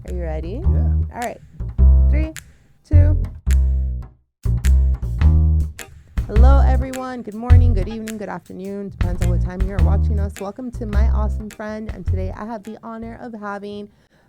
Are you ready? Yeah. All right. 3, 2. Hello, everyone. Good morning, good evening, good afternoon. Depends on what time you're watching us. Welcome to My Awesome Friend. And today I have the honor of having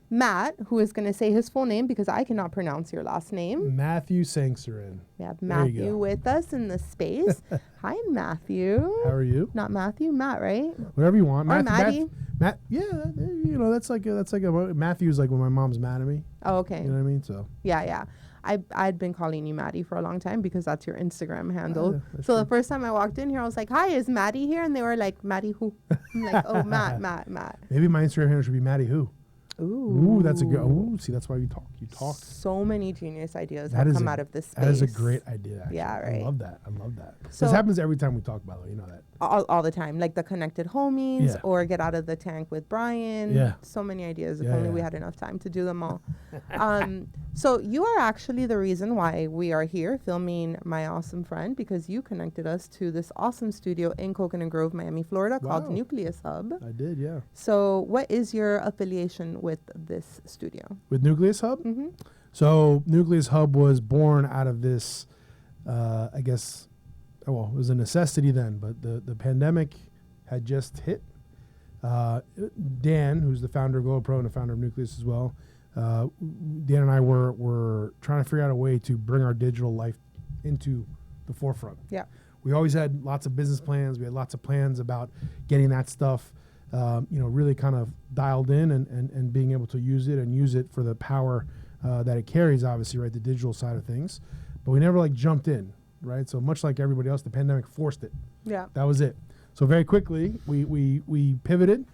Matt, who is going to say his full name because I cannot pronounce your last name. Matthew Sengsourinh. We have Matthew with us in the space. Hi, Matthew. How are you? Not Matthew, Matt, right? Whatever you want. Or Maddie. Matt, yeah, you know, that's like a Matthew's like when my mom's mad at me. Oh, okay. You know what I mean? So. Yeah. I'd been calling you Maddie for a long time because that's your Instagram handle. That's so true. the first time I walked in here, I was like, "Hi, is Maddie here?" And they were like, "Maddie who?" I'm like, "Oh, Matt." Maybe my Instagram handle should be Maddie who. Ooh, that's a good. Ooh, see, that's why you talk. You talk. So many genius ideas That have come out of this space. That is a great idea. Actually. Yeah, right. I love that. So this happens every time we talk, by the way. You know that. All the time, like the connected homies Yeah. or get out of the tank with Brian. Yeah. So many ideas. If Yeah, only yeah. we had enough time to do them all. So you are actually the reason why we are here filming My Awesome Friend, because you connected us to this awesome studio in Coconut Grove, Miami, Florida, called Wow. Nucleus Hub. I did, yeah. So what is your affiliation with this studio? With Nucleus Hub. Mm-hmm. So Nucleus Hub was born out of this, I guess, well, it was a necessity then, but the pandemic had just hit. Dan, who's the founder of GlobalPro and the founder of Nucleus as well, Dan and I were trying to figure out a way to bring our digital life into the forefront. Yeah. We always had lots of business plans. We had lots of plans about getting that stuff, really kind of dialed in and being able to use it for the power that it carries, obviously, right, the digital side of things. But we never jumped in, right? So much like everybody else, the pandemic forced it. Yeah. That was it. So very quickly, we pivoted.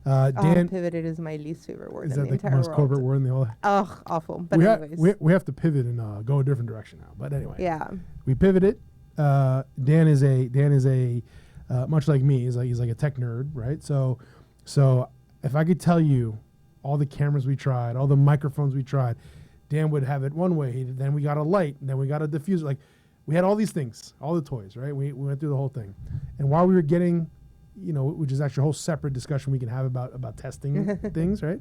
Dan, pivoted is my least favorite word is in that the the entire most world. corporate word in the whole? Ugh, awful. But we, anyways. we have to pivot and go a different direction now. But anyway, Yeah. we pivoted. Dan is a much like me. He's like a tech nerd, right? So if I could tell you all the cameras we tried, all the microphones we tried, Dan would have it one way. Then we got a light, and then we got a diffuser. Like we had all these things, all the toys, right? We went through the whole thing, and while we were getting, which is actually a whole separate discussion we can have about testing things, right?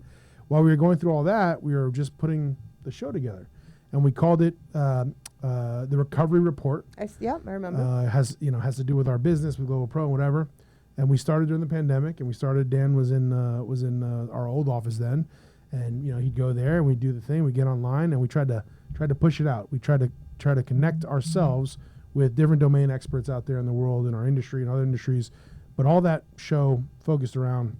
While we were going through all that, we were just putting the show together, and we called it the Recovery Report. I remember. Has to do with our business with GlobalPro and whatever. And we started during the pandemic, and Dan was in our old office then, and he'd go there and we'd do the thing. We get online and we tried to push it out. We tried to connect ourselves with different domain experts out there in the world, in our industry and other industries. But all that show focused around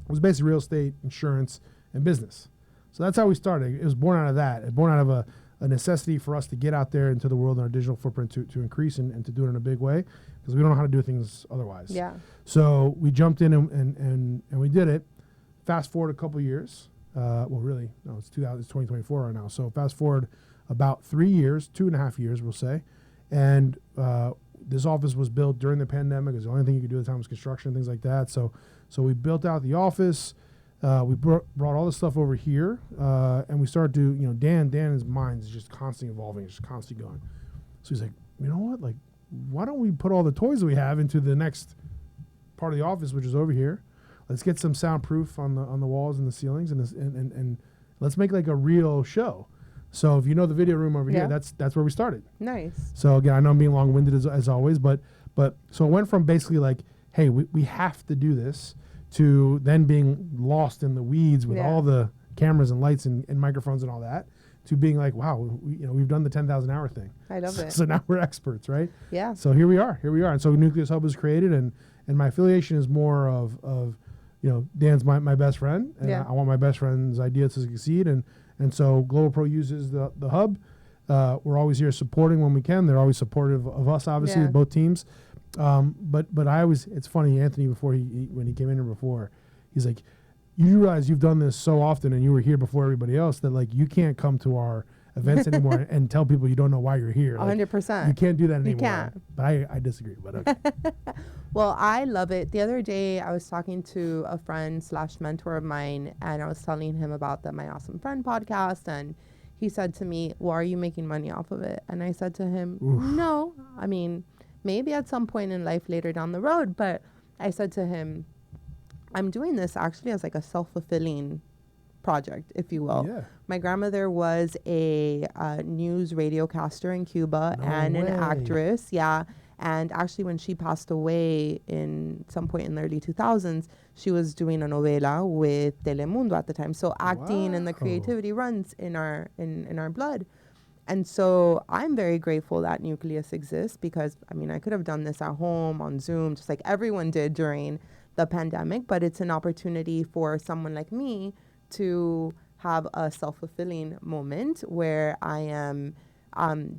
was basically real estate, insurance, and business. So that's how we started. It was born out of that. It born out of a necessity for us to get out there into the world and our digital footprint to increase and to do it in a big way, because we don't know how to do things otherwise. Yeah. So we jumped in and we did it. Fast forward a couple years. It's 2024 right now. So fast forward about 3 years, 2.5 years, we'll say. And this office was built during the pandemic. It was the only thing you could do at the time was construction and things like that. So we built out the office. We brought all this stuff over here, and we started to, Dan's mind is just constantly evolving, just constantly going. So he's like, you know what, why don't we put all the toys that we have into the next part of the office, which is over here. Let's get some soundproof on the walls and the ceilings, and let's make a real show. So if you know the video room over here, that's where we started. Nice. So again, I know I'm being long-winded as always, but so it went from basically hey, we have to do this, to then being lost in the weeds with all the cameras and lights and microphones and all that, to being wow, we've done the 10,000 hour thing. I love it. So now we're experts, right? Yeah. So here we are. And so Nucleus Hub was created, and my affiliation is more of Dan's my best friend, and I want my best friend's idea to succeed, and so GlobalPro uses the hub. We're always here supporting when we can. They're always supportive of us, obviously, both teams. But I always, it's funny, Anthony, when he came in here before, he's like, you realize you've done this so often and you were here before everybody else that you can't come to our events anymore and tell people you don't know why you're here. 100%. You can't do that anymore. You can't. But I disagree. But okay. Well, I love it. The other day I was talking to a friend / mentor of mine, and I was telling him about the My Awesome Friend podcast, and he said to me, well, are you making money off of it? And I said to him, no. I mean, maybe at some point in life later down the road, but I said to him, I'm doing this actually as a self-fulfilling project, if you will. Yeah. My grandmother was a news radiocaster in Cuba and an actress. Yeah. And actually, when she passed away in some point in the early 2000s, she was doing a novela with Telemundo at the time. So acting and the creativity runs in our blood. And so I'm very grateful that Nucleus exists because, I mean, I could have done this at home on Zoom, just like everyone did during the pandemic, but it's an opportunity for someone like me to have a self-fulfilling moment where I am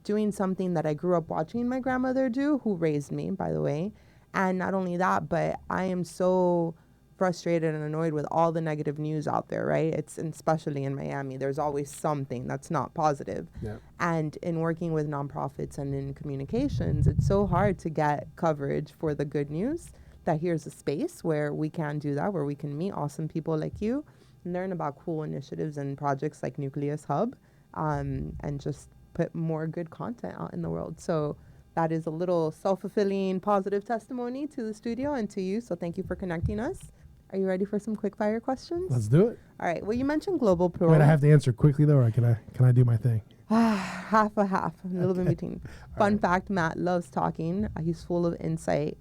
doing something that I grew up watching my grandmother do, who raised me, by the way. And not only that, but I am so frustrated and annoyed with all the negative news out there, right? And especially in Miami, there's always something that's not positive. Yeah. And in working with nonprofits and in communications, it's so hard to get coverage for the good news. That here's a space where we can do that, where we can meet awesome people like you and learn about cool initiatives and projects like Nucleus Hub, and just put more good content out in the world. So that is a little self-fulfilling positive testimony to the studio and to you. So thank you for connecting us. Are you ready for some quick fire questions? Let's do it. All right. Well, you mentioned GlobalPro. Wait, I have to answer quickly though, or can I do my thing? Half a half, a little bit in between. Fun fact: Matt loves talking. He's full of insight.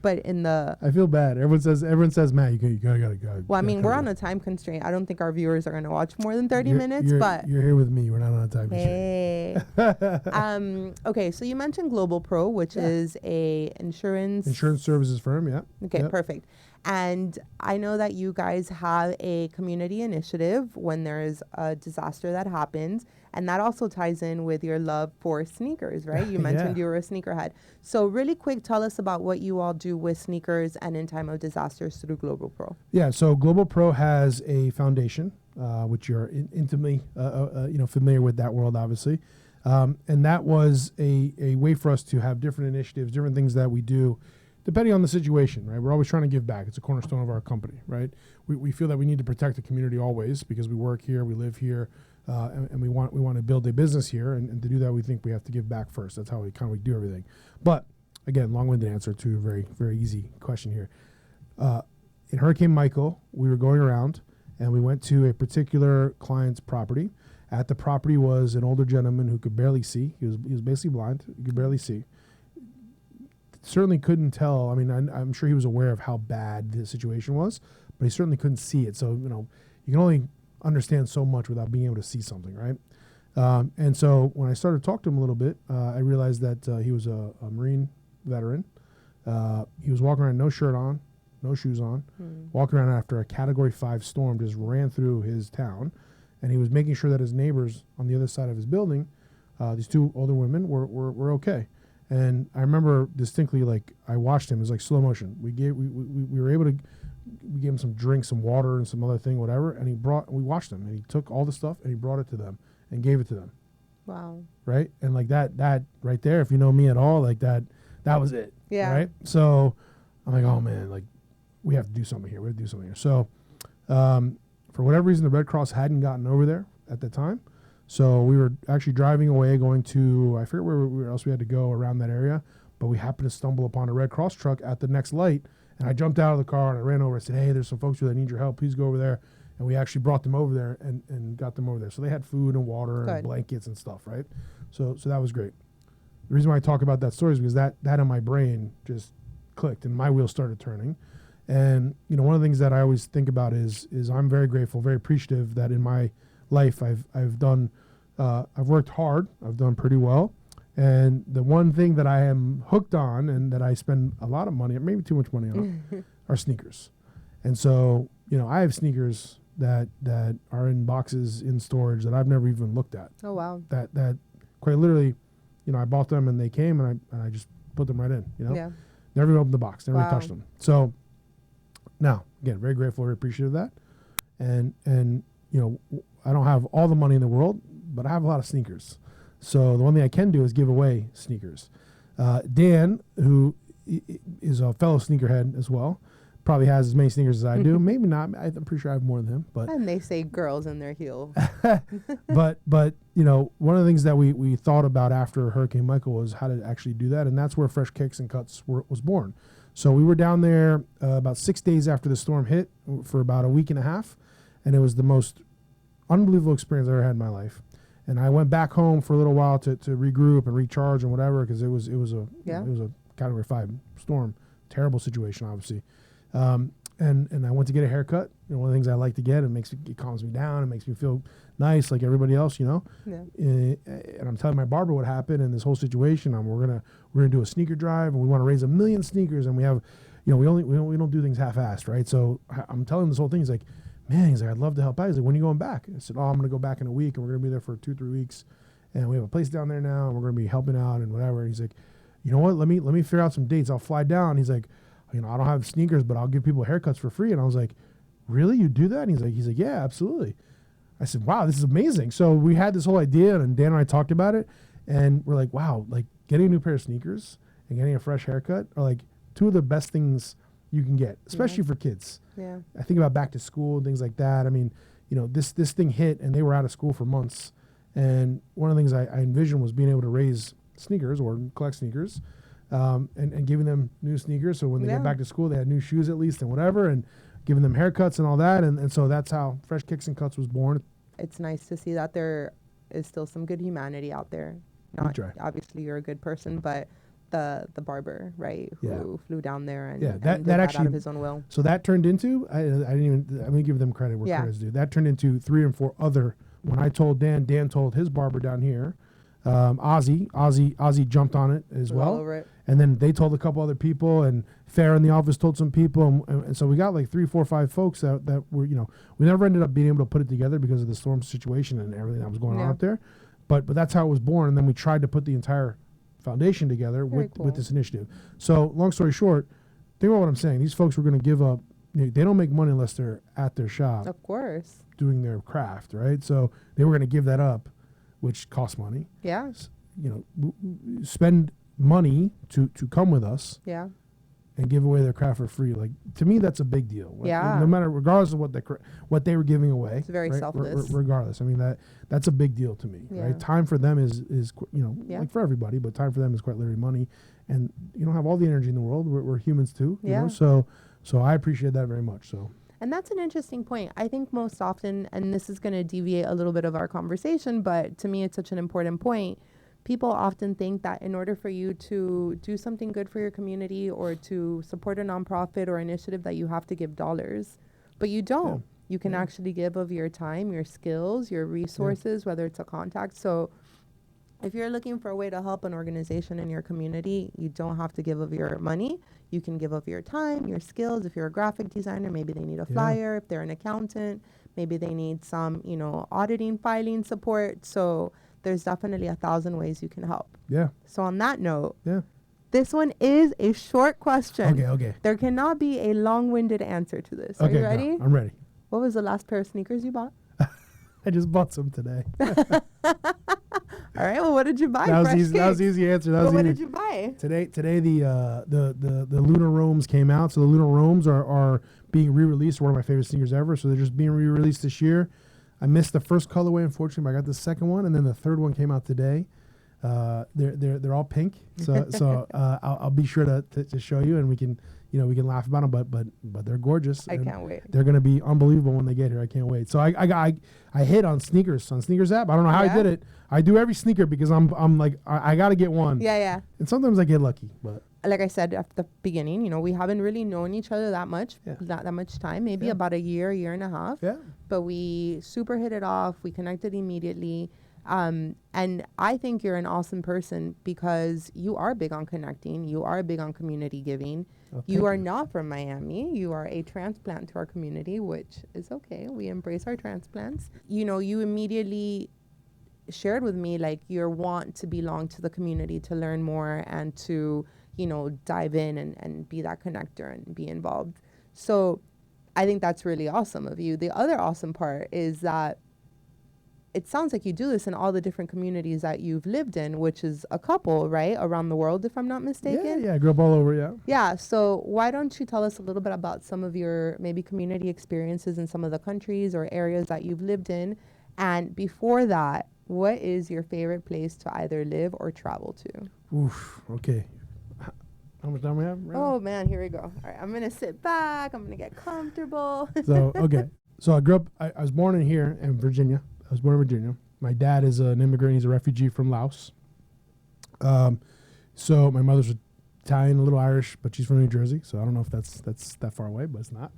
But in the I feel bad. Everyone says Matt, you gotta go. well, I mean, we're on a time constraint. I don't think our viewers are going to watch more than 30 minutes. But you're here with me. We're not on a time constraint. Okay, so you mentioned GlobalPro, which is a insurance services firm. Yeah. Okay, perfect. And I know that you guys have a community initiative when there is a disaster that happens. And that also ties in with your love for sneakers, right? You mentioned you were a sneakerhead. So really quick, tell us about what you all do with sneakers and in time of disasters through GlobalPro. Yeah, so GlobalPro has a foundation, which you're intimately familiar with that world, obviously. And that was a way for us to have different initiatives, different things that we do, depending on the situation, right? We're always trying to give back. It's a cornerstone of our company, right? We feel that we need to protect the community always because we work here, we live here, and we want to build a business here. And to do that, we think we have to give back first. That's how we do everything. But again, long-winded answer to a very, very easy question here. In Hurricane Michael, we were going around and we went to a particular client's property. At the property was an older gentleman who could barely see. He was basically blind. He could barely see. Certainly couldn't tell. I mean, I'm sure he was aware of how bad the situation was, but he certainly couldn't see it. So, you can only understand so much without being able to see something, right? And so when I started to talk to him a little bit, I realized that he was a Marine veteran. He was walking around, no shirt on, no shoes on, walking around after a Category 5 storm just ran through his town. And he was making sure that his neighbors on the other side of his building, these two older women, were okay. And I remember distinctly, like, I watched him. It was like slow motion. We were able to, we gave him some drinks, some water, and some other thing, whatever. And we watched him, and he took all the stuff and he brought it to them and gave it to them. Wow. Right. And like that right there, if you know me at all, like that was it. Yeah. Right. So I'm like, oh man, like we have to do something here. So, for whatever reason, the Red Cross hadn't gotten over there at the time. So we were actually driving away, going to, I forget where else we had to go around that area, but we happened to stumble upon a Red Cross truck at the next light. And I jumped out of the car and I ran over and said, hey, there's some folks here that need your help. Please go over there. And we actually brought them over there and got them over there. So they had food and water and blankets and stuff, right? So that was great. The reason why I talk about that story is because that in my brain just clicked and my wheels started turning. And, one of the things that I always think about is I'm very grateful, very appreciative that in my life I've done, I've worked hard, I've done pretty well. And the one thing that I am hooked on and that I spend a lot of money, maybe too much money on, are sneakers. And so, I have sneakers that are in boxes in storage that I've never even looked at. Oh, wow. That quite literally, I bought them and they came and I just put them right in, Yeah. Never even opened the box, never Wow. touched them. So now, again, very grateful, very appreciative of that. And I don't have all the money in the world, but I have a lot of sneakers. So the one thing I can do is give away sneakers. Dan, who is a fellow sneakerhead as well, probably has as many sneakers as I do. Maybe not. I'm pretty sure I have more than him. But And they say girls in their heels. but one of the things that we thought about after Hurricane Michael was how to actually do that, and that's where Fresh Kicks and Cuts was born. So we were down there about 6 days after the storm hit for about a week and a half, and it was the most unbelievable experience I ever had in my life. And I went back home for a little while to regroup and recharge and whatever, because it was a Category 5 storm, terrible situation, obviously. And I went to get a haircut. You know, one of the things I like to get, it calms me down. It makes me feel nice, like everybody else, you know. Yeah. And I'm telling my barber what happened in this whole situation. We're gonna do a sneaker drive, and we want to raise 1 million sneakers, and we have, you know, we don't do things half-assed, right? So I'm telling him this whole thing. He's like, man, he's like, I'd love to help out. He's like, when are you going back? I said, I'm gonna go back in a week, and we're gonna be there for 2-3 weeks, and we have a place down there now, and we're gonna be helping out and whatever. And he's like, you know what? Let me figure out some dates. I'll fly down. He's like, you know, I don't have sneakers, but I'll give people haircuts for free. And I was like, really? You do that? And he's like, yeah, absolutely. I said, wow, this is amazing. So we had this whole idea, and Dan and I talked about it, and we're like, wow, like getting a new pair of sneakers and getting a fresh haircut are like two of the best things you can get, especially for kids. Yeah. I think about back to school and things like that. I mean, you know, this thing hit, and they were out of school for months. And one of the things I envisioned was being able to raise sneakers or collect sneakers, and giving them new sneakers. So when they get back to school, they had new shoes at least and whatever, and giving them haircuts and all that. And so that's how Fresh Kicks and Cuts was born. It's nice to see that there is still some good humanity out there. Not obviously you're a good person, but the barber, right, who flew down there and, did that actually out of his own will. So that turned into, I'm going to give them credit where credit's due. That turned into 3 and 4 other. When I told Dan told his barber down here, Ozzy jumped on it as well. All over it. And then they told a couple other people, and Farrah in the office told some people, and so we got like 3, 4, 5 folks that were, you know, we never ended up being able to put it together because of the storm situation and everything that was going on out there, but that's how it was born. And then we tried to put the entire foundation together with this initiative. So long story short, think about what I'm saying. These folks were going to give up. You know, they don't make money unless they're at their shop, of course, doing their craft, right? So they were going to give that up, which costs money. Yeah. You know, spend money to come with us. Yeah. And give away their craft for free. Like, to me, that's a big deal. Yeah. No matter, regardless of what they were giving away. It's very selfless. Regardless, I mean that's a big deal to me. Yeah. Right. Time for them is you know, like for everybody, but time for them is quite literally money. And you don't have all the energy in the world. We're humans too. You know? So I appreciate that very much. So. And that's an interesting point. I think most often, and this is going to deviate a little bit of our conversation, but to me, it's such an important point. People often think that in order for you to do something good for your community or to support a nonprofit or initiative that you have to give dollars, but you don't. Yeah. You can actually give of your time, your skills, your resources, whether it's a contact. So if you're looking for a way to help an organization in your community, you don't have to give of your money. You can give of your time, your skills. If you're a graphic designer, maybe they need a flyer. If they're an accountant, maybe they need some, you know, auditing, filing support. So there's definitely 1,000 ways you can help. Yeah. So on that note, this one is a short question. Okay. There cannot be a long-winded answer to this. Are you ready? I'm ready. What was the last pair of sneakers you bought? I just bought some today. All right. Well, what did you buy? That was easy. That was the easy answer. What did you buy? Today the Lunar Roams came out. So the Lunar Roams are being re-released. One of my favorite sneakers ever. So they're just being re-released this year. I missed the first colorway, unfortunately, but I got the second one, and then the third one came out today. They're all pink. So I'll be sure to show you, and we can laugh about them. But they're gorgeous. I can't wait. They're gonna be unbelievable when they get here. I can't wait. So I hit on sneakers app. I don't know how I did it. I do every sneaker because I'm like I gotta get one. Yeah. And sometimes I get lucky, but. Like I said at the beginning, you know, we haven't really known each other that much, not that much time, maybe about a year and a half. Yeah. But we super hit it off. We connected immediately. And I think you're an awesome person because you are big on connecting. You are big on community giving. Oh, you are not from Miami. You are a transplant to our community, which is okay. We embrace our transplants. You know, you immediately shared with me like your want to belong to the community, to learn more and to, you know, dive in and be that connector and be involved. So I think that's really awesome of you. The other awesome part is that it sounds like you do this in all the different communities that you've lived in, which is a couple, right? Around the world, if I'm not mistaken. Yeah, I grew up all over, Yeah, so why don't you tell us a little bit about some of your maybe community experiences in some of the countries or areas that you've lived in? And before that, what is your favorite place to either live or travel to? Oof, okay. How much time we have? Right now? Man, here we go. All right, I'm going to sit back. I'm going to get comfortable. So, okay. So I grew up, I was born in here in Virginia. I was born in Virginia. My dad is an immigrant. He's a refugee from Laos. So my mother's Italian, a little Irish, but she's from New Jersey. So I don't know if that's that far away, but it's not.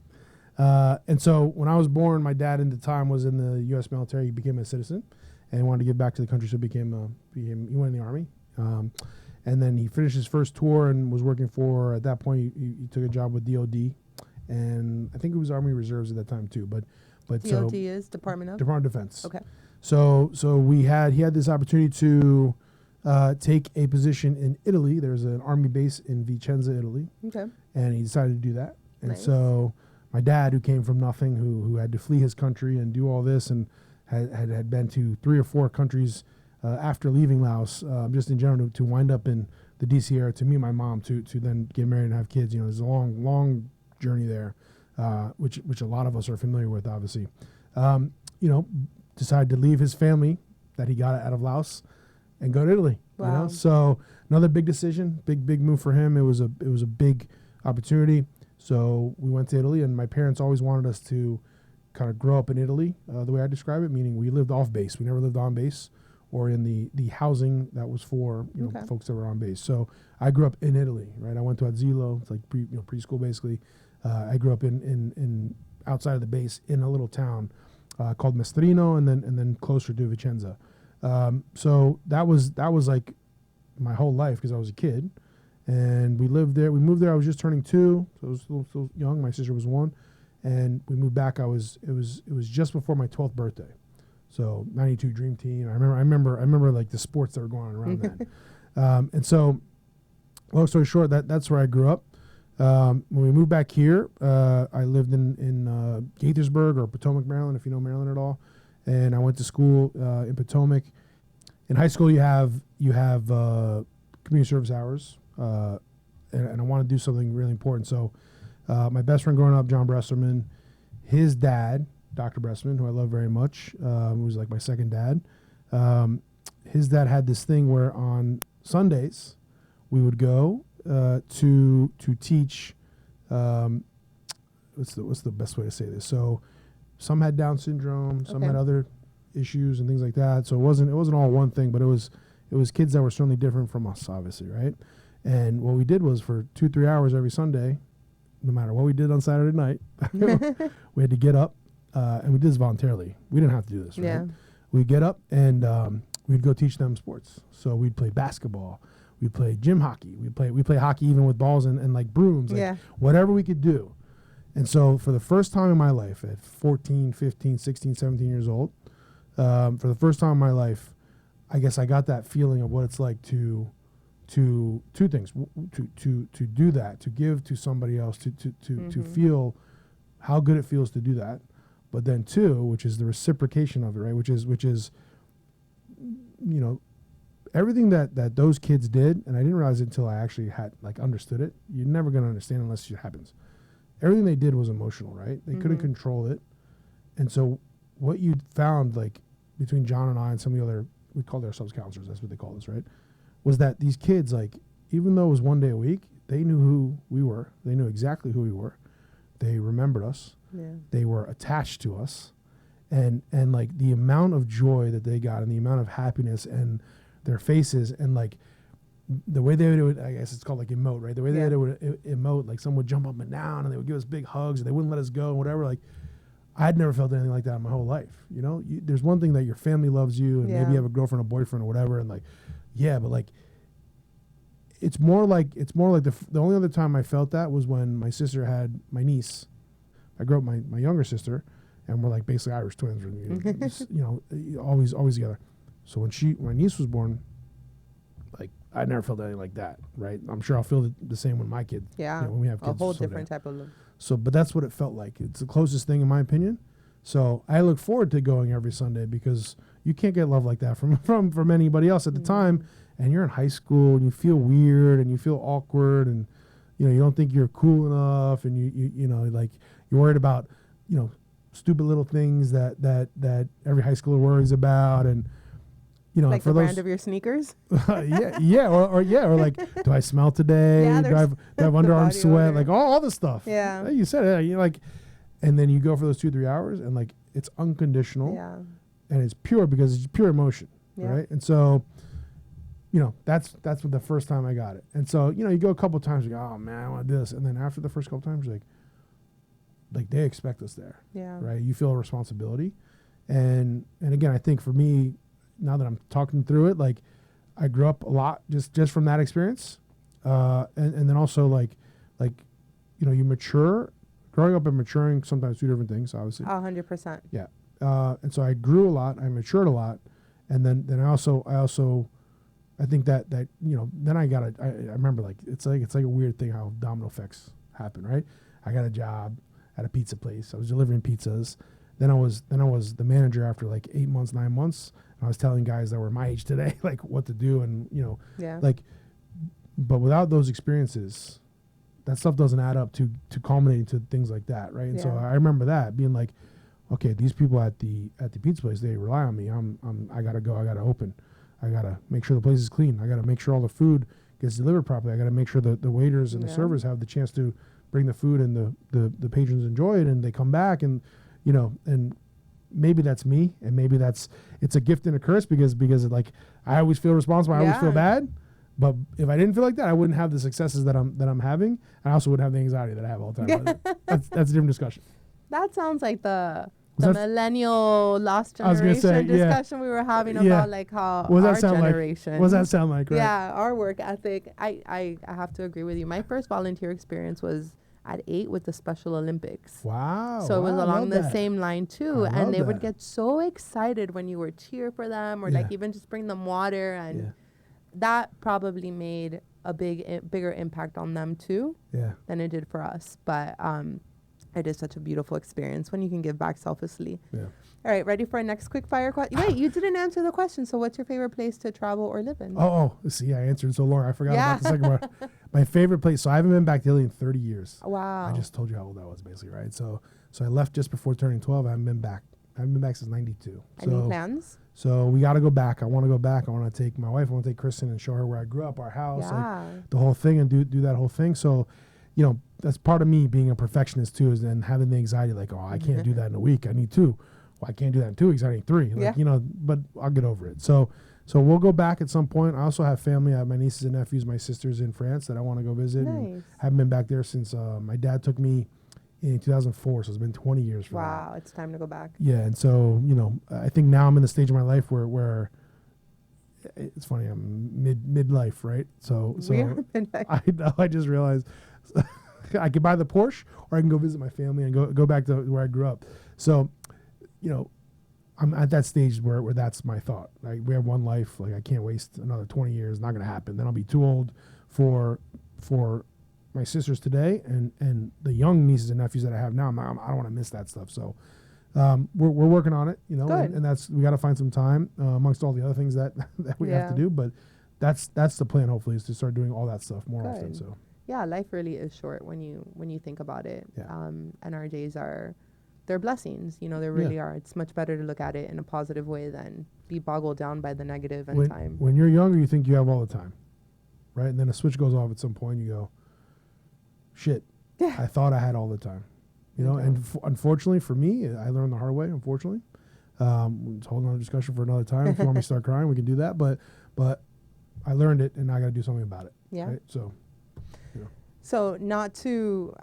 And so when I was born, my dad at the time was in the U.S. military. He became a citizen and wanted to give back to the country, so he went in the Army. And then he finished his first tour and was working for, at that point, he took a job with DOD. And I think it was Army Reserves at that time too. But DOD is Department of Defense. Okay. So he had this opportunity to take a position in Italy. There's an army base in Vicenza, Italy. Okay. And he decided to do that. And Nice. so my dad, who came from nothing, who had to flee his country and do all this, and had been to 3 or 4 countries after leaving Laos, just in general, to wind up in the DC area, to meet my mom, to then get married and have kids. You know, there's a long journey there, which a lot of us are familiar with, obviously. Decided to leave his family that he got out of Laos and go to Italy. Wow. You know, so another big decision, big move for him. It was a big opportunity. So we went to Italy, and my parents always wanted us to kind of grow up in Italy, the way I describe it, meaning we lived off base. We never lived on base or in the housing that was for Okay. folks that were on base. So I grew up in Italy, right? I went to Asilo, it's like preschool basically. I grew up in outside of the base in a little town called Mestrino, and then closer to Vicenza. So that was like my whole life because I was a kid, and we lived there. We moved there. I was just turning 2, so I was still young. My sister was 1, and we moved back. It was just before my 12th birthday, so '92 Dream Team. I remember like the sports that were going on around then. And so, long story short, that's where I grew up. When we moved back here, I lived in Gaithersburg, or Potomac, Maryland, if you know Maryland at all. And I went to school in Potomac. In high school, you have community service hours, and I want to do something really important. So my best friend growing up, John Bresserman, his dad, Dr. Bresserman, who I love very much, who was like my second dad, his dad had this thing where on Sundays we would go to teach. What's the best way to say this? So some had Down syndrome, some had other issues and things like that. So it wasn't all one thing, but it was kids that were certainly different from us, obviously, right? And what we did was for 2-3 hours every Sunday, no matter what we did on Saturday night, we had to get up, and we did this voluntarily. We didn't have to do this, right? Yeah. We'd get up and we'd go teach them sports. So we'd play basketball. We'd play gym hockey. We'd play hockey even with balls and like brooms, like whatever we could do. And so for the first time in my life, at 14, 15, 16, 17 years old, for the first time in my life, I guess I got that feeling of what it's like to two things, to do that, to give to somebody else, to feel how good it feels to do that. But then 2, which is the reciprocation of it, right? Which is everything that those kids did, and I didn't realize it until I actually had understood it. You're never going to understand unless it happens. Everything they did was emotional, right? They couldn't control it. And so what you found, like, between John and I and some of the other, we called ourselves counselors, that's what they called us, right? Was that these kids, like, even though it was one day a week, they knew who we were. They knew exactly who we were. They remembered us. Yeah. They were attached to us. And like the amount of joy that they got and the amount of happiness and their faces and like the way they would, I guess it's called like emote, right? The way they would emote, like someone would jump up and down and they would give us big hugs and they wouldn't let us go and whatever. Like I'd never felt anything like that in my whole life. You know, there's one thing that your family loves you and maybe you have a girlfriend or boyfriend or whatever. And like, yeah, but like, it's more like the only other time I felt that was when my sister had my niece. I grew up my younger sister, and we're like basically Irish twins, always together. So when my niece was born, like I never felt anything like that, right? I'm sure I'll feel the same when my kids, when we have kids, a whole different type of love. So, but that's what it felt like. It's the closest thing in my opinion. So I look forward to going every Sunday because you can't get love like that from anybody else at the time. And you're in high school and you feel weird and you feel awkward and you don't think you're cool enough and you like you're worried about stupid little things that every high schooler worries about and like for the those brand of your sneakers. or like do I smell today? Do I have underarm sweat? Like all the stuff. Yeah, you said it. You're like And then you go for those 2-3 hours, and like it's unconditional, Yeah. and it's pure because it's pure emotion, Yeah. right? And so, that's what the first time I got it. And so, you go a couple times, you go, oh man, I want this, and then after the first couple times, you're like they expect us there, Yeah. right? You feel a responsibility, and again, I think for me, now that I'm talking through it, like I grew up a lot just from that experience, and then also like you mature. Growing up and maturing, sometimes two different things, obviously. 100%. Yeah. And so I grew a lot, I matured a lot, and then I also I think that then I remember like it's like a weird thing how domino effects happen, right? I got a job at a pizza place. I was delivering pizzas. Then I was the manager after like 8 months, 9 months. And I was telling guys that were my age today like what to do, and Yeah. like, but without those experiences, that stuff doesn't add up to culminating to things like that, right? And so Yeah. I remember that being like, okay, these people at the pizza place, they rely on me. I gotta go. I gotta open. I gotta make sure the place is clean. I gotta make sure all the food gets delivered properly. I gotta make sure that the waiters and the Yeah. servers have the chance to bring the food and the patrons enjoy it, and they come back, and and maybe that's me, and maybe it's a gift and a curse because like I always feel responsible. I always feel Yeah. bad. But if I didn't feel like that, I wouldn't have the successes that I'm having. I also wouldn't have the anxiety that I have all the time. That's a different discussion. That sounds like the Was that- millennial lost I was gonna generation say, yeah. discussion we were having Yeah. about like how What does our that sound like? generation. What does that sound like? Right? Yeah, our work ethic. I have to agree with you. My first volunteer experience was at 8 with the Special Olympics. Wow. So it was wow, I along love the that. same line too. I And love they would that. get so excited when you would cheer for them or Yeah. like even just bring them water. And Yeah. that probably made a bigger impact on them too Yeah. than it did for us. But it is such a beautiful experience when you can give back selflessly. Yeah. All right, ready for our next quick fire question? Wait, you didn't answer the question. So what's your favorite place to travel or live in? Oh, see, I answered so long. I forgot about the Yeah. second one. My favorite place. So I haven't been back to Italy in 30 years. Wow. I just told you how old I was, basically, right? So I left just before turning 12. I haven't been back. I haven't been back since 92. Any plans? So we got to go back. I want to go back. I want to take my wife. I want to take Kristen and show her where I grew up, our house, Yeah. like the whole thing, and do that whole thing. So, that's part of me being a perfectionist too, is then having the anxiety, like, oh, I can't do that in a week. I need 2. Well, I can't do that in 2 weeks. I need 3. Like, Yeah. but I'll get over it. So we'll go back at some point. I also have family. I have my nieces and nephews, my sisters in France that I want to go visit. And Nice. haven't been back there since my dad took me in 2004. So it's been 20 years for that. Wow, it's time to go back. Yeah, and so I think now I'm in the stage of my life where it's funny, I'm midlife, right? So We are midlife. I know, I just realized I could buy the Porsche, or I can go visit my family and go back to where I grew up. So I'm at that stage where that's my thought. Like, we have one life. Like, I can't waste another 20 years. Not going to happen. Then I'll be too old for my sisters today and the young nieces and nephews that I have now. I don't want to miss that stuff. So we're working on it, Good. and that's, we got to find some time amongst all the other things that we have to do. But that's the plan. Hopefully, is to start doing all that stuff more often. Good. So Yeah, life really is short when you think about it. Yeah. And our days they're blessings. They really are. It's much better to look at it in a positive way than be boggled down by the negative and time. when you're younger, you think you have all the time, right? And then a switch goes off at some point. You go, shit, Yeah. I thought I had all the time. And unfortunately for me, I learned the hard way, unfortunately. It's a whole nother discussion for another time. If you want me to start crying, we can do that. But I learned it, and now I got to do something about it. Yeah. Right? So, So not to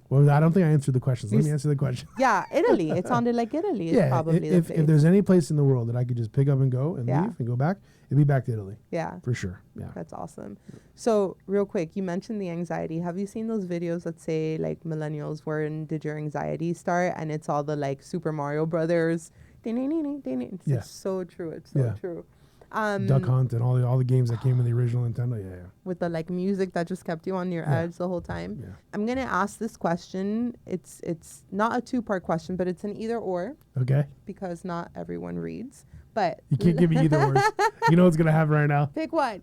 well, I don't think I answered the questions. Let You me answer the question. yeah, Italy. It sounded like Italy is Yeah, probably if the place. there's any place in the world that I could just pick up and go and Yeah. leave and go back, it'd be back to Italy, Yeah. for sure. Yeah. That's awesome. So real quick, you mentioned the anxiety. Have you seen those videos that say like millennials, when did your anxiety start? And it's all the like Super Mario Brothers. It's Yeah. just so true. It's so Yeah. true. Duck Hunt and all the games that came in the original Nintendo. Yeah. With the like music that just kept you on your Yeah. edge the whole time. Yeah. I'm gonna ask this question. It's not a 2-part question, but it's an either or Okay. because not everyone reads. But You can't give me either words. You know what's gonna happen right now. pick one.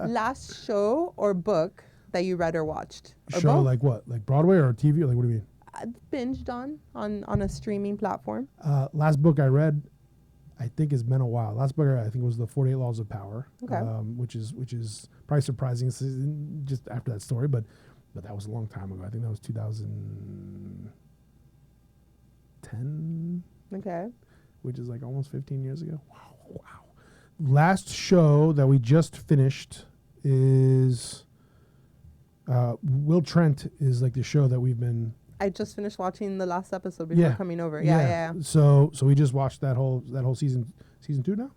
Last show or book that you read or watched. Or Show both. like what? Like Broadway or TV? Or like, what do you mean? Binged on a streaming platform. Last book I read, I think, has been a while. Last book I read, I think, was The 48 Laws of Power. Okay. Which is probably surprising just after that story, but that was a long time ago. I think that was 2000. 2010, Okay. which is like almost 15 years ago. Wow. Last show that we just finished is Will Trent is like the show that we've been. I just finished watching the last episode before coming over. Yeah. So we just watched that whole season 2 now.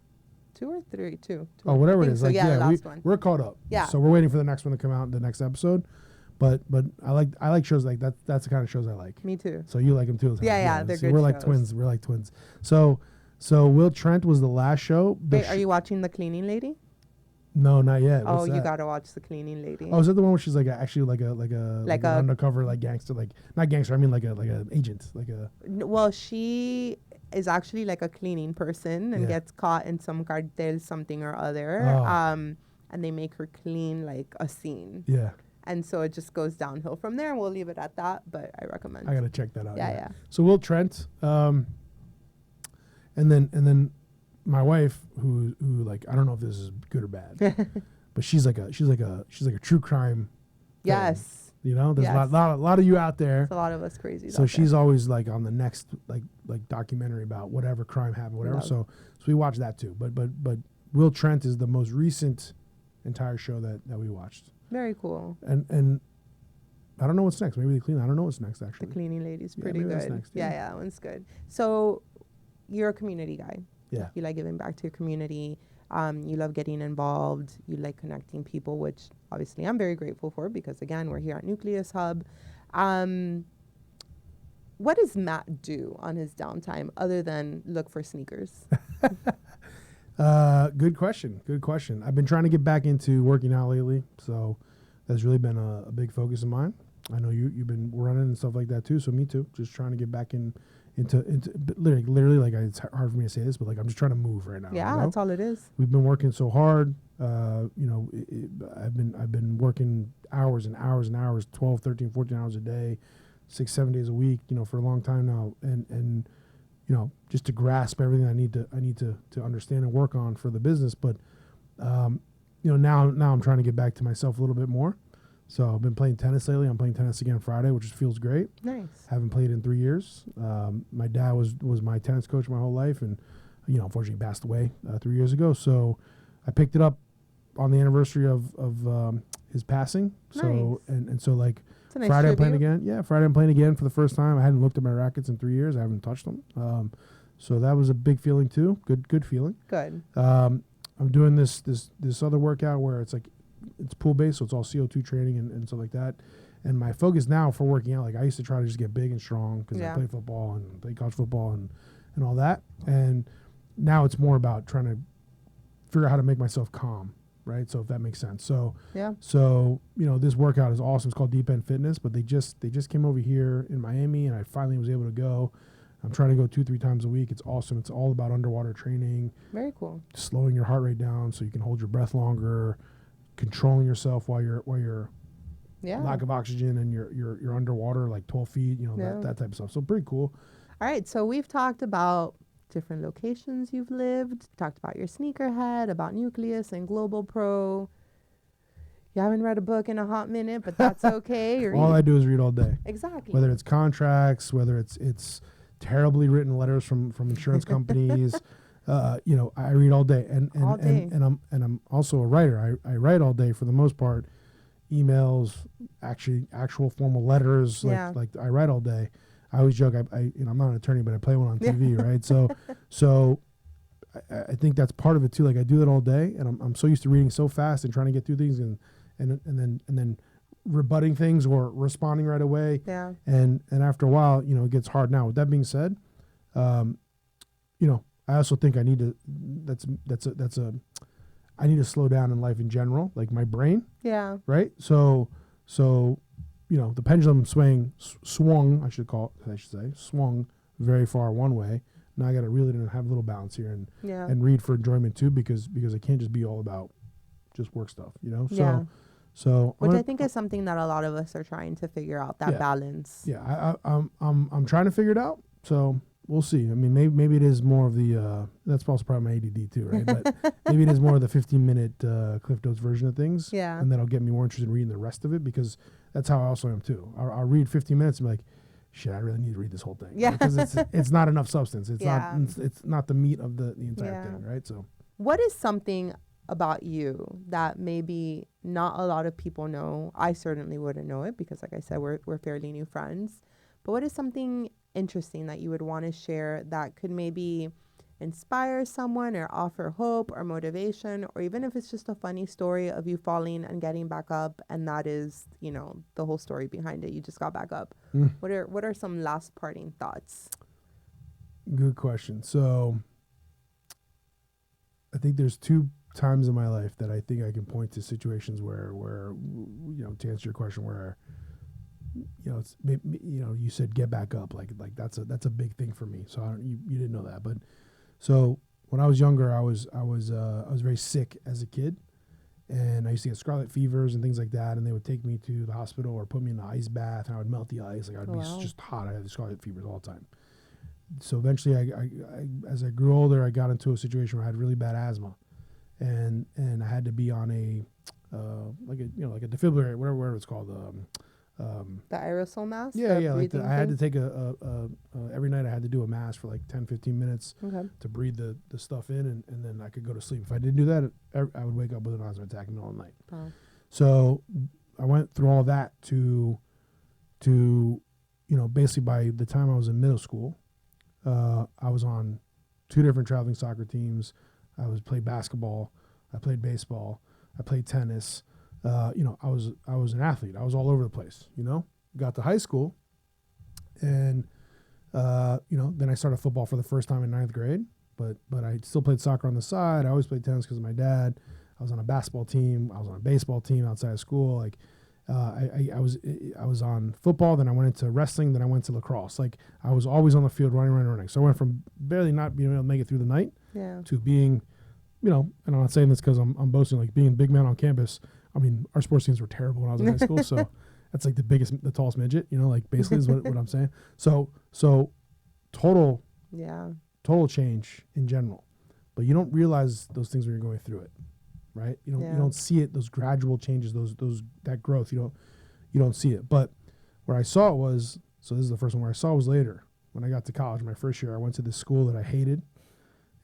2 or 3? 2. Oh, whatever it I think is. so. Like, The last one. We're caught up. Yeah. So we're waiting for the next one to come out, the next episode. But I like shows like that. That's the kind of shows I like. Me too. So you like them too. Yeah, they're good We're like shows. twins. We're like twins. So Will Trent was the last show. Wait, are you watching The Cleaning Lady? No, not yet. Oh, What's you that? gotta watch The Cleaning Lady. Oh, is that the one where she's like an a- undercover like gangster, like not gangster? I mean like a agent, like a. Well, she is actually like a cleaning person and Yeah. gets caught in some cartel something or other. Oh. And they make her clean like a scene. Yeah, And so it just goes downhill from there. We'll leave it at that, but I recommend. I gotta check that out. Yeah. So Will Trent, and then my wife, who like I don't know if this is good or bad, but she's like a true crime. Yes. You know, there's Yes. a lot of you out there. There's a lot of us crazy. So she's always like on the next like documentary about whatever crime happened, whatever. Love. So we watch that too. But Will Trent is the most recent entire show that we watched. Very cool. And I don't know what's next. Maybe I don't know what's next The actually. Cleaning Lady's Yeah, pretty maybe that's good. next, Yeah, yeah. that one's good. So you're a community guy. Yeah. You like giving back to your community. You love getting involved. You like connecting people, which obviously I'm very grateful for because, again, we're here at Nucleus Hub. What does Matt do on his downtime other than look for sneakers? Good question. I've been trying to get back into working out lately, so that's really been a big focus of mine. I know you've been running and stuff like that too, so me too. Just trying to get back into but literally like it's hard for me to say this, but like I'm just trying to move right now. Yeah, you know? that's all it is. We've been working so hard. I've been working hours and hours and hours, 12, 13, 14 hours a day, 6, 7 days a week, for a long time now. And just to grasp everything I need to understand and work on for the business. But, now I'm trying to get back to myself a little bit more. So I've been playing tennis lately. I'm playing tennis again Friday, which feels great. Nice. Haven't played in 3 years. My dad was my tennis coach my whole life, and unfortunately passed away 3 years ago. So I picked it up on the anniversary of his passing. So Nice. so like It's a nice Friday I'm playing tribute. again. Yeah, Friday I'm playing again for the first time. I hadn't looked at my rackets in 3 years. I haven't touched them. So that was a big feeling too. Good feeling. Good. I'm doing this other workout where it's pool based, so it's all CO2 training and stuff like that. And my focus now for working out, like I used to try to just get big and strong because I played football and played college football and all that. And now it's more about trying to figure out how to make myself calm, right? So if that makes sense. So Yeah. this workout is awesome. It's called Deep End Fitness, but they just came over here in Miami, and I finally was able to go. I'm trying to go 2-3 times a week. It's awesome. It's all about underwater training, Very cool. slowing your heart rate down so you can hold your breath longer, controlling yourself while you're Yeah. lack of oxygen and you're underwater like 12 feet, that type of stuff. So pretty cool. All right. So we've talked about different locations you've lived, talked about your sneakerhead, about Nucleus and GlobalPro. You haven't read a book in a hot minute, but that's okay. You're All I do is read all day. Exactly. Whether it's contracts, whether it's terribly written letters from insurance companies, I read all day. And All day. and I'm also a writer. I write all day for the most part. Emails, actual formal letters, Yeah. like I write all day. I always joke I'm not an attorney, but I play one on TV, right? So I think that's part of it too. Like I do that all day, and I'm so used to reading so fast and trying to get through things and then rebutting things or responding right away. Yeah. And after a while, it gets hard. Now, with that being said, I also think I need to. I need to slow down in life in general, like my brain, Yeah. right? So the pendulum swung. I should say, swung very far one way. Now I got to reel it in and have a little balance here Yeah. and read for enjoyment too, because I can't just be all about just work stuff, Yeah. So Which I think is something that a lot of us are trying to figure out, that Yeah. balance. Yeah, I'm trying to figure it out. So we'll see. I mean, maybe it is more of the that's also probably my ADD too, right? But maybe it is more of the 15-minute Cliff Notes version of things. Yeah. And that'll get me more interested in reading the rest of it, because that's how I also am too. I'll read 15 minutes and be like, shit, I really need to read this whole thing. Yeah. Because it's not enough substance. It's Yeah. it's not the meat of the entire Yeah. thing, right? So What is something about you that maybe not a lot of people know? I certainly wouldn't know it because, like I said, we're fairly new friends. But what is something interesting that you would want to share that could maybe inspire someone or offer hope or motivation, or even if it's just a funny story of you falling and getting back up, and that is, you know, the whole story behind it. You just got back up. What are some last parting thoughts? good question. So I think there's two times in my life that I think I can point to situations where you know, to answer your question, where you know, it's you know, you said get back up, like that's a big thing for me. So you didn't know that, but so when I was younger, I was very sick as a kid, and I used to get scarlet fevers and things like that, and they would take me to the hospital or put me in an ice bath, and I would melt the ice, like I would be just hot. I had the scarlet fevers all the time. So eventually, I as I grew older, I got into a situation where I had really bad asthma, and I had to be on a like a defibrillator, whatever it's called. The aerosol mask? Yeah, The yeah. Like breathing I had to thing? take every night I had to do a mask for like 10, 15 minutes Okay. to breathe the stuff in, and then I could go to sleep. If I didn't do that, I would wake up with an asthma attack in the middle of the night. Wow. So I went through all that to you know, basically by the time I was in middle school, I was on 2 different traveling soccer teams. I played basketball, I played baseball, I played tennis. You know, I was an athlete. I was all over the place, you know. Got to high school, and you know, then I started football for the first time in 9th grade. But I still played soccer on the side. I always played tennis because of my dad. I was on a basketball team. I was on a baseball team outside of school. Like I was on football. Then I went into wrestling. Then I went to lacrosse. Like I was always on the field running. So I went from barely not being able to make it through the night to being, you know, and I'm not saying this because I'm boasting, like being big man on campus. I mean, our sports teams were terrible when I was in high school, so that's like the tallest midget, you know, like basically is what I'm saying. So total change in general, but you don't realize those things when you're going through it, right? You don't see it, those gradual changes, that growth. You don't see it. But where I saw it was, so this is the first one where I saw it was later when I got to college. My first year, I went to this school that I hated.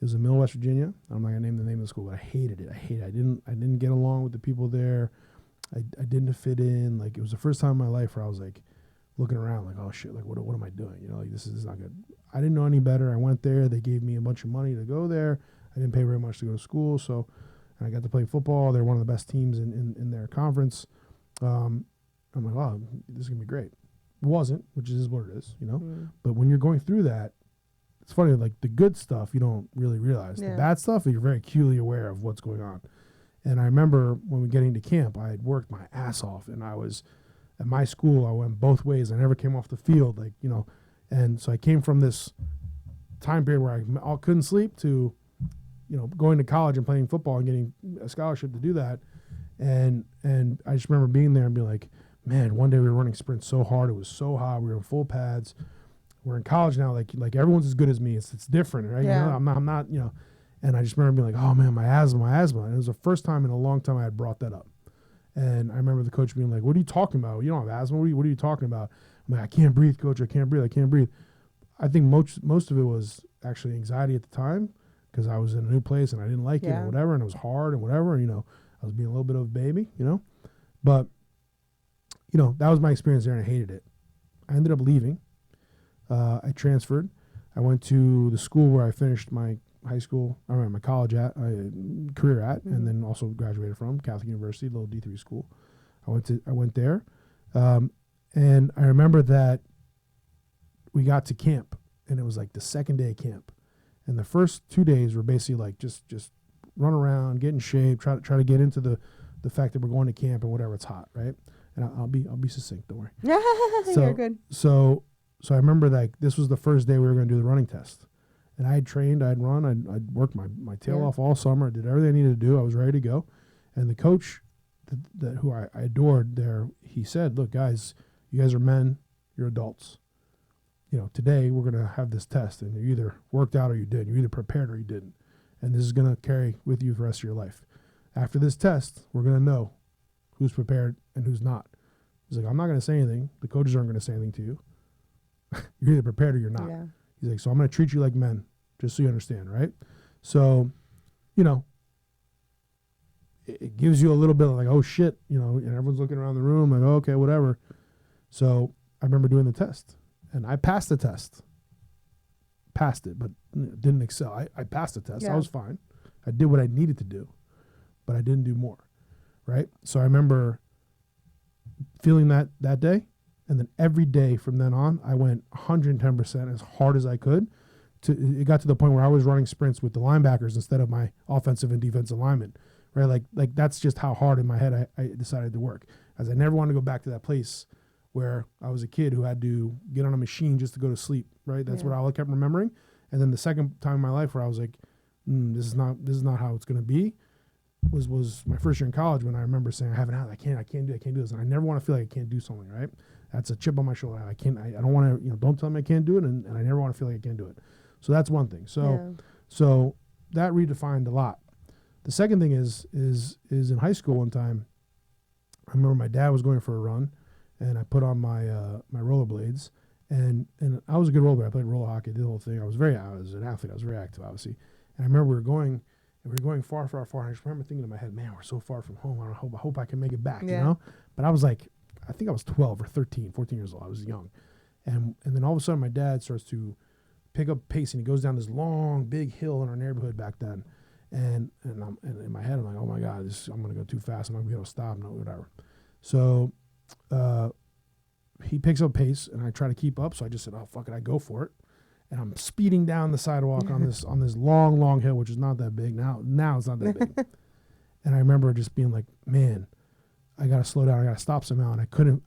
It was in Middle West Virginia. I'm not gonna name the name of the school, but I hated it. I didn't get along with the people there. I didn't fit in. Like it was the first time in my life where I was like looking around, like, oh shit, like what am I doing? You know, like this is not good. I didn't know any better. I went there. They gave me a bunch of money to go there. I didn't pay very much to go to school, so and I got to play football. They're one of the best teams in their conference. I'm like, wow, this is gonna be great. It wasn't, which is what it is, you know. But when you're going through that, it's funny, like the good stuff you don't really realize. The bad stuff, you're very acutely aware of what's going on. And I remember when we getting to camp, I had worked my ass off, and I was at my school. I went both ways. I never came off the field, like, you know. And so I came from this time period where I couldn't sleep to, you know, going to college and playing football and getting a scholarship to do that. And I just remember being there and being like, man, one day we were running sprints so hard, it was so hot, we were in full pads. We're in college now, like everyone's as good as me. It's different, right? Yeah. You know, I'm not, you know. And I just remember being like, oh man, my asthma. And it was the first time in a long time I had brought that up. And I remember the coach being like, what are you talking about? You don't have asthma. What are you talking about? I'm like, I can't breathe, coach. I can't breathe. I think most of it was actually anxiety at the time because I was in a new place and I didn't like it and whatever, and it was hard and whatever. And, you know, I was being a little bit of a baby, you know. But, you know, that was my experience there, and I hated it. I ended up leaving. I transferred. I went to the school where I finished my my college career at, and then also graduated from Catholic University, little D3 school. I went there, and I remember that we got to camp, and it was like the second day of camp, and the first 2 days were basically like just run around, get in shape, try to get into the fact that we're going to camp and whatever, it's hot, right? And I'll be succinct, don't worry. You're good. So I remember like this was the first day we were going to do the running test. And I had trained, I'd run, I'd worked my tail off all summer. I did everything I needed to do. I was ready to go. And the coach who I adored there, he said, look, guys, you guys are men, you're adults. You know, today we're going to have this test, and you either worked out or you didn't. You either prepared or you didn't. And this is going to carry with you for the rest of your life. After this test, we're going to know who's prepared and who's not. He's like, I'm not going to say anything. The coaches aren't going to say anything to you. You're either prepared or you're not. Yeah. He's like, so I'm going to treat you like men, just so you understand, right? So, you know, it gives you a little bit of like, oh shit, you know, and everyone's looking around the room like, oh, okay, whatever. So I remember doing the test, and I passed the test. Passed it, but didn't excel. I passed the test. Yeah. I was fine. I did what I needed to do, but I didn't do more, right? So I remember feeling that day, and then every day from then on, I went 110% as hard as I could. It got to the point where I was running sprints with the linebackers instead of my offensive and defensive linemen, right? Like that's just how hard in my head I decided to work, as I never wanted to go back to that place where I was a kid who had to get on a machine just to go to sleep, right? That's what I kept remembering. And then the second time in my life where I was like, this is not how it's going to be, was my first year in college, when I remember saying, I can't do this. And I never want to feel like I can't do something, right? That's a chip on my shoulder. I don't want to, don't tell me I can't do it. And I never want to feel like I can't do it. So that's one thing. So that redefined a lot. The second thing is in high school one time, I remember my dad was going for a run, and I put on my my rollerblades, and I was a good rollerblader. I played roller hockey, did the whole thing. I was an athlete. I was very active, obviously. And I remember we were going far. And I just remember thinking in my head, man, we're so far from home. I hope I can make it back, you know? But I was like, I think I was 12 or 13, 14 years old. I was young. And then all of a sudden my dad starts to pick up pace, and he goes down this long, big hill in our neighborhood back then. And in my head, I'm like, oh my God, I'm going to go too fast. I'm not going to be able to stop, no, whatever. So he picks up pace, and I try to keep up. So I just said, oh, fuck it, I go for it. And I'm speeding down the sidewalk on this long hill, which is not that big. Now it's not that big. And I remember just being like, man, I got to slow down. I got to stop somehow. And I couldn't,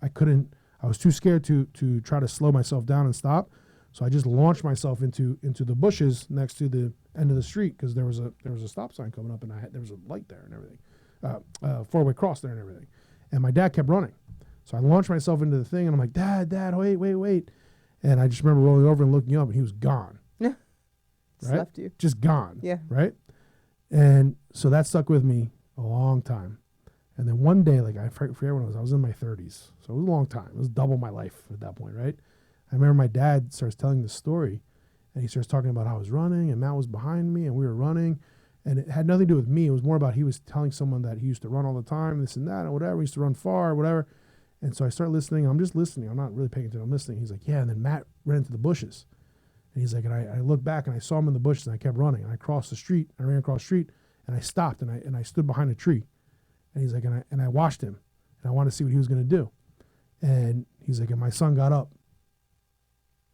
I was too scared to try to slow myself down and stop. So I just launched myself into the bushes next to the end of the street, because there was a stop sign coming up, and there was a light there and everything, four-way cross there and everything. And my dad kept running. So I launched myself into the thing, and I'm like, Dad, wait. And I just remember rolling over and looking up, and he was gone. Just right? left you. Just gone. Yeah. Right? And so that stuck with me a long time. And then one day, like I forget when I was in my 30s. So it was a long time. It was double my life at that point, right? I remember my dad starts telling the story, and he starts talking about how I was running, and Matt was behind me, and we were running. And it had nothing to do with me. It was more about he was telling someone that he used to run all the time, this and that, and whatever. He used to run far, whatever. And so I start listening. I'm just listening. I'm not really paying attention. I'm listening. He's like, yeah. And then Matt ran into the bushes. And he's like, and I looked back, and I saw him in the bushes, and I kept running. And I crossed the street. I ran across the street, and I stopped, and I stood behind a tree. And he's like, and I watched him, and I wanted to see what he was going to do. And he's like, and my son got up.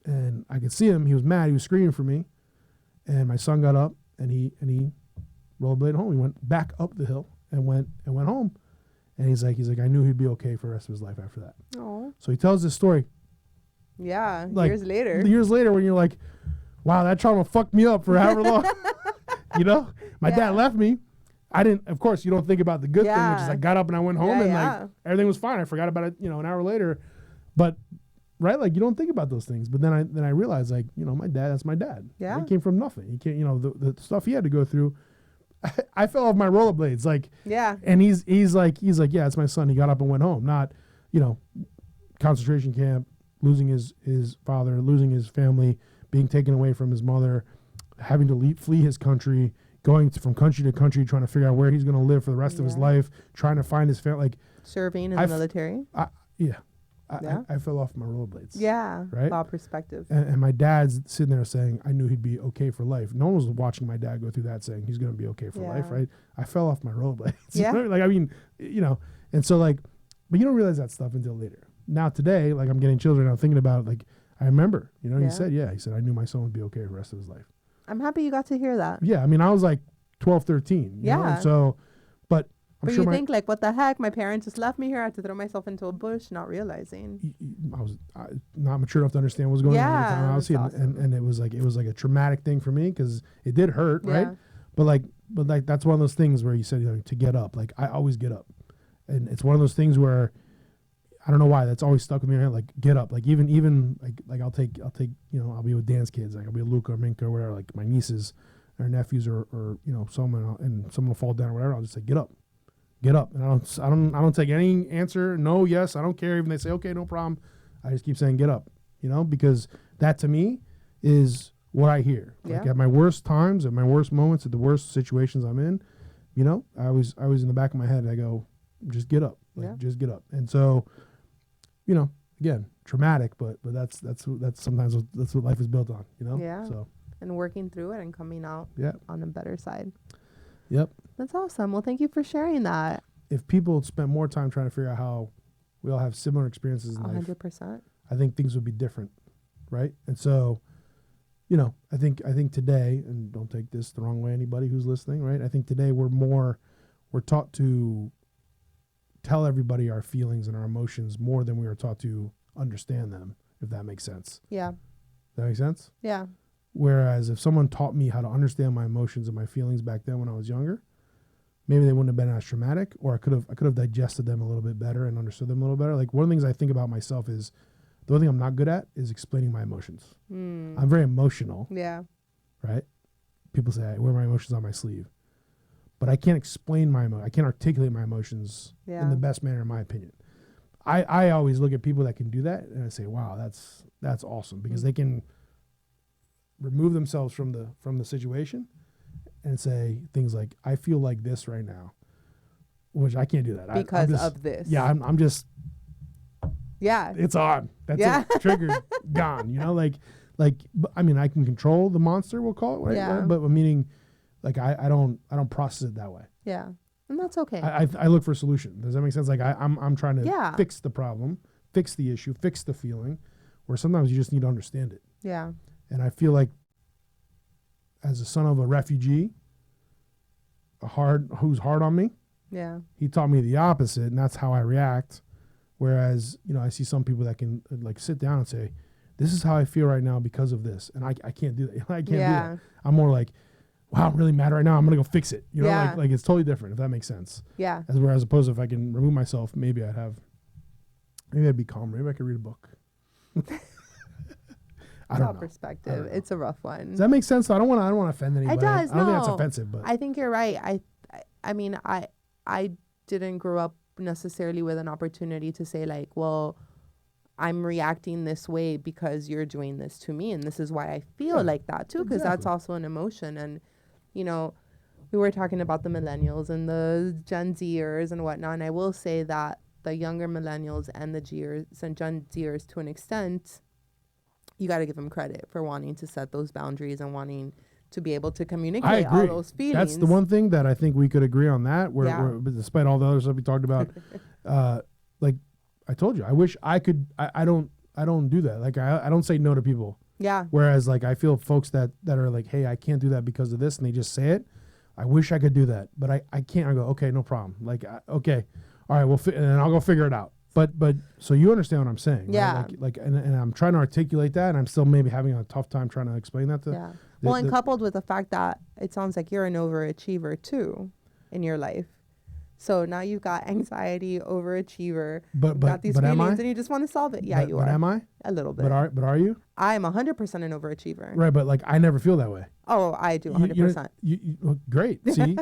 And I could see him. He was mad. He was screaming for me. And my son got up, and he rollerbladed home. He went back up the hill and went home. And he's like, I knew he'd be okay for the rest of his life after that. Oh. So he tells this story. Yeah, like, years later. Years later, when you're like, wow, that trauma fucked me up for however long. You know, my dad left me. I didn't, of course, you don't think about the good thing, which is I got up and I went home, and like everything was fine. I forgot about it, an hour later. But right, like you don't think about those things. But then I realized, like, my dad, that's my dad. Yeah. He came from nothing. He can't, the stuff he had to go through. I fell off my rollerblades, like, and he's like, yeah, it's my son. He got up and went home, not, concentration camp, losing his father, losing his family, being taken away from his mother, having to flee his country, going from country to country, trying to figure out where he's going to live for the rest of his life, trying to find his family, like serving in the military. I fell off my rollerblades. Yeah. Right. All perspective. And my dad's sitting there saying, I knew he'd be okay for life. No one was watching my dad go through that, saying he's going to be okay for life. Right. I fell off my rollerblades. Yeah. Like, I mean, and so like, but you don't realize that stuff until later. Now today, like I'm getting children, I'm thinking about it, like, I remember, he said, he said, I knew my son would be okay for the rest of his life. I'm happy you got to hear that. Yeah. I mean, I was like 12, 13. You know? And so, but I'm sure you think like, what the heck? My parents just left me here. I had to throw myself into a bush, not realizing. I was not mature enough to understand what was going on at the time. I was awesome. and it was like a traumatic thing for me, because it did hurt, right? But like that's one of those things where you said to get up. Like I always get up, and it's one of those things where I don't know why that's always stuck with me. Like get up. Like even like I'll take I'll be with Dan's kids. Like I'll be with Luca or Minka or whatever. Like my nieces or nephews or someone, and someone will fall down or whatever. I'll just say get up. Get up. And I don't take any answer. No, yes, I don't care. Even they say, okay, no problem. I just keep saying, get up. you know, because that to me is what I hear. Like Yeah. at my worst times, at my worst moments, at the worst situations I'm in, you know, I was in the back of my head. I go, just get up, like Yeah. just get up. And so, you know, again, traumatic, but that's sometimes that's what life is built on, you know. Yeah. So And working through it and coming out yeah. on the better side. Yep. That's awesome. Well, thank you for sharing that. If people spent more time trying to figure out how we all have similar experiences in life, 100%. I think things would be different, right? And so, you know, I think today, and don't take this the wrong way, anybody who's listening, right? I think today we're taught to tell everybody our feelings and our emotions more than we were taught to understand them, if that makes sense. Yeah. Does that make sense? Yeah. Whereas if someone taught me how to understand my emotions and my feelings back then when I was younger, maybe they wouldn't have been as traumatic, or I could have digested them a little bit better and understood them a little better. Like one of the things I think about myself is the one thing I'm not good at is explaining my emotions. I'm very emotional, Yeah. right? People say I wear my emotions on my sleeve, but I can't explain I can't articulate my emotions in the best manner, in my opinion. I always look at people that can do that and I say, wow, that's awesome, because they can remove themselves from the situation and say things like, I feel like this right now, which I can't do that. Because I'm just, of this. Yeah, I'm just, Yeah. it's on. That's Yeah. it. Triggered, gone. You know, like, I mean, I can control the monster, we'll call it, right? Yeah. But meaning, like, I don't process it that way. Yeah. And that's okay. I look for a solution. Does that make sense? Like I'm trying to Yeah. fix the problem, fix the issue, fix the feeling, where sometimes you just need to understand it. Yeah. And I feel like, as a son of a refugee, who's hard on me, Yeah. he taught me the opposite, and that's how I react. Whereas, you know, I see some people that can like sit down and say, this is how I feel right now because of this. And I can't do that. I can't do that. I'm more like, wow, I'm really mad right now. I'm going to go fix it. You know, Yeah. like it's totally different, if that makes sense. Yeah. As opposed to if I can remove myself, maybe I'd be calmer. Maybe I could read a book. I It's don't all know. perspective. It's a rough one. Does that make sense? I don't want to offend anybody. It does. I don't think that's No. offensive, but I think you're right. I mean, I didn't grow up necessarily with an opportunity to say like, well, I'm reacting this way because you're doing this to me, and this is why I feel like that too, because that's Exactly. also an emotion. And you know, we were talking about the millennials and the Gen Zers and whatnot, and I will say that the younger millennials and the Gers and Gen Zers, to an extent, you got to give them credit for wanting to set those boundaries and wanting to be able to I communicate agree. all those feelings. That's the one thing that I think we could agree on that. Where, Yeah. but despite all the other stuff we talked about, like I told you, I wish I could. I don't do that. Like I don't say no to people. Yeah. Whereas like I feel folks that are like, hey, I can't do that because of this, and they just say it. I wish I could do that, but I can't. I go, okay, no problem. Like okay, all right, and then I'll go figure it out. But so you understand what I'm saying, right? Yeah. Like and I'm trying to articulate that, and I'm still maybe having a tough time trying to explain that to. Yeah. Well, and coupled with the fact that it sounds like you're an overachiever too in your life. So now you've got anxiety, overachiever, But you've got these am feelings, I? and you just want to solve it. Yeah, But- you but are. am I? A little bit. But are you? I'm 100% an overachiever. Right, but like I never feel that way. Oh, I do 100%. Well, great. See,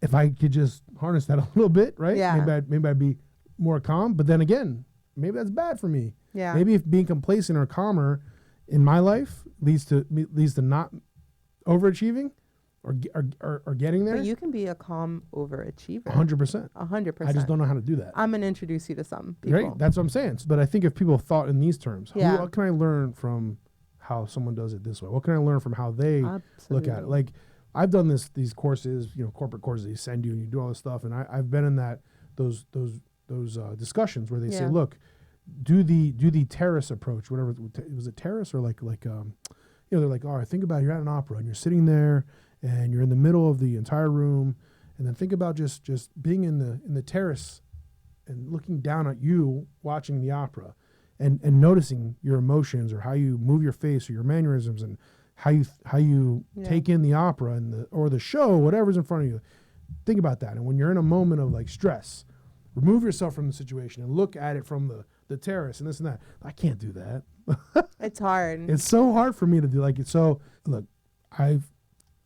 if I could just harness that a little bit, right? Yeah. Maybe I'd be more calm. But then again, maybe that's bad for me. Yeah. Maybe if being complacent or calmer in my life leads to not overachieving or getting there. But you can be a calm overachiever. 100%. 100%. I just don't know how to do that. I'm going to introduce you to some people. Right? That's what I'm saying. But I think if people thought in these terms, Yeah. what can I learn from how someone does it this way? What can I learn from how they look at it? Absolutely. Like I've done these courses, corporate courses they send you and you do all this stuff. And I've been in those discussions where they say, Yeah. look, do the terrace approach, whatever. Was it terrace or like they're like, all right, think about it, you're at an opera and you're sitting there and you're in the middle of the entire room. And then think about just being in the terrace and looking down at you watching the opera and noticing your emotions or how you move your face or your mannerisms and how you take in the opera and or the show, whatever's in front of you. Think about that. And when you're in a moment of like stress, remove yourself from the situation and look at it from the terrace and this and that. I can't do that. It's hard. It's so hard for me to do like it. So look, I've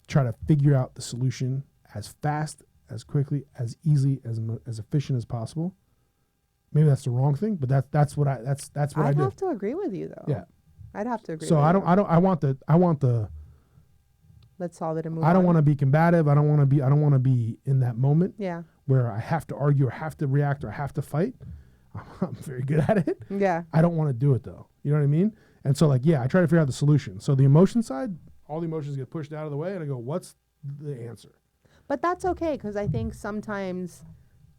tried to figure out the solution as fast, as quickly, as easy, as efficient as possible. Maybe that's the wrong thing, but that's what I I'd did. have to agree with you though. Yeah. I'd have to agree. So with I you. want the. Let's solve it and move I don't on. want to be combative. I don't want to be in that moment Yeah. where I have to argue or have to react or have to fight. I'm very good at it. Yeah. I don't want to do it though. You know what I mean? And so like, yeah, I try to figure out the solution. So the emotion side, all the emotions get pushed out of the way and I go, what's the answer? But that's okay, because I think sometimes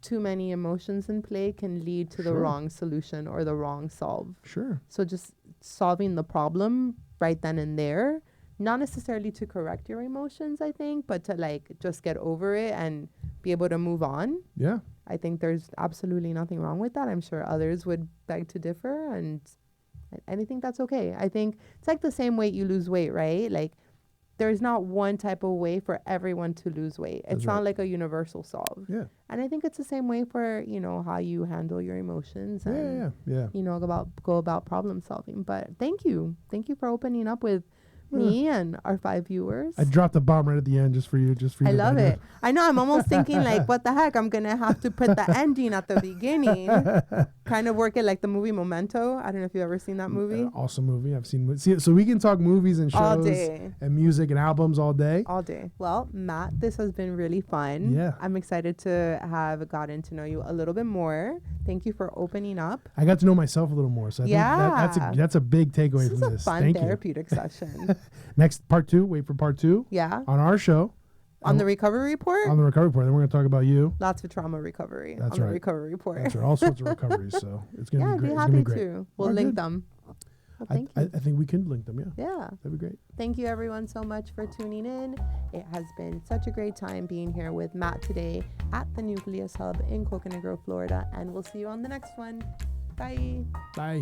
too many emotions in play can lead to the Sure. wrong solution or the wrong solve. Sure. So just solving the problem right then and there, not necessarily to correct your emotions, I think, but to like just get over it and be able to move on. Yeah. I think there's absolutely nothing wrong with that. I'm sure others would beg to differ, and I think that's okay. I think it's like the same way you lose weight, right? Like there's not one type of way for everyone to lose weight. That's It's not right. like a universal solve. Yeah. And I think it's the same way for, how you handle your emotions and, Yeah. go about problem solving. But thank you. Thank you for opening up with me and our 5 viewers. I dropped the bomb right at the end just for you. I love it. I know. I'm almost thinking like, what the heck? I'm going to have to put the ending at the beginning. Kind of work it like the movie Memento. I don't know if you've ever seen that movie. Awesome movie. I've seen. See, so we can talk movies and shows All day. and music and albums all day. All day. Well, Matt, this has been really fun. Yeah. I'm excited to have gotten to know you a little bit more. Thank you for opening up. I got to know myself a little more. So I think that's a big takeaway This is from a this. fun Thank you. therapeutic session. Next part 2. Wait for part 2 Yeah. on our show. On the recovery report? On the recovery report. Then we're going to talk about you. Lots of trauma recovery. That's on right. the recovery report. That's right. All sorts of recoveries. So it's going to Yeah, be I'd great. be It's gonna be happy great. to. We'll Oh, link good. them. Well, I, thank I, you. I think we can link them. Yeah. Yeah. That'd be great. Thank you everyone so much for tuning in. It has been such a great time being here with Matt today at the Nucleus Hub in Coconut Grove, Florida. And we'll see you on the next one. Bye. Bye.